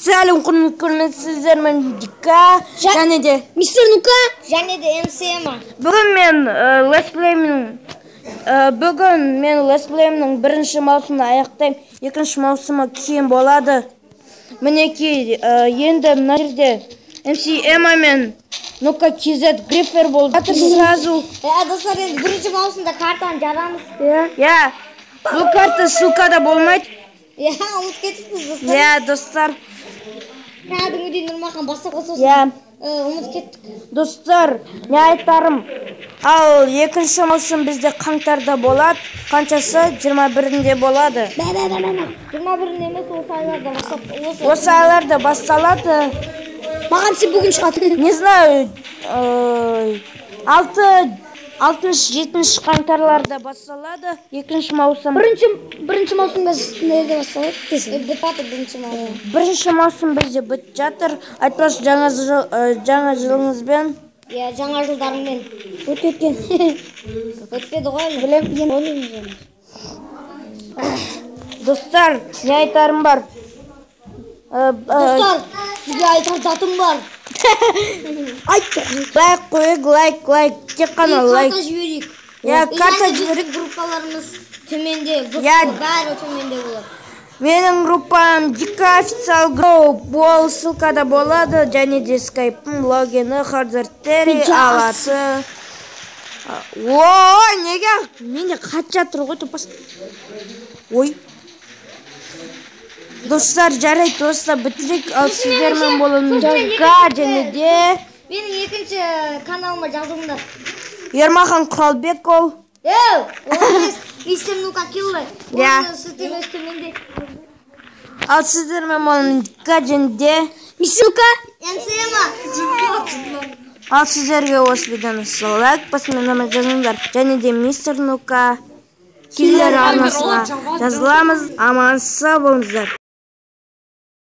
Сәлем құрметсіздер, мен Дика және де Мистер Нука және де МСМ. Бүгін мен летсплейімнің бірінші маусымын аяқтаймын. Екінші маусымы кейін болады. Мінекей, енді мына жерде МСМ мен Нука KZ гриппер болды. Сразу. Достар, енді бірінші маусымда картаны жарамыз. Бұл карта ссылкада болмайды. Ұмыт кеттіңіз, достар. Достар. Кәдімгідей Нұрмахан бастап қосылсын. Ұмыт кеттік. Достар, не айтарым? Ал екінші маусым бізде қаңтарда болады. Қаншасы? 21-інде болады. 21-інде емес, осы айларда басталады. Маған сен бүгін шығады. Не знаю, 6-7 қаңтарларда басталады. Екінші маусым. Бірінші маусым nerede басталады десең? Бірінші маусым бізде бітіп жатыр. Айтпақшы жаңа жылыңызбен. Жаңа жылдарыңмен. Өткен. Өтпеді ғой. Білем. Достар, не айтарым бар? Достар, сізге айтар затым бар. Лайк қойық, лайк. Тек қана лайк. Карта жіберейік. Карта жіберейік. Группаларымыз төменде. Бәрі төменде болады. Менің группам Дика официал групп. Бұл ссылкада болады. Және де скайптың логини Хардзертери аласы. Ой, неге? Менде хат жатыр ғой топас. Ой. Достар, жарайды, достар, бітірек. Ал сіздермен болуын Дика және де менің екінші каналыма жазылыңдар. Ермахан Құралбек ол. Мистер Нука келді. Ал сіздермен болуын Дика және де Мистер Нука МСМ. Ал сіздерге осы видеоны лайк басымен жазыңдар. Және де Мистер Нука келер арнасына жазыламыз. Аман сау болыңыздар.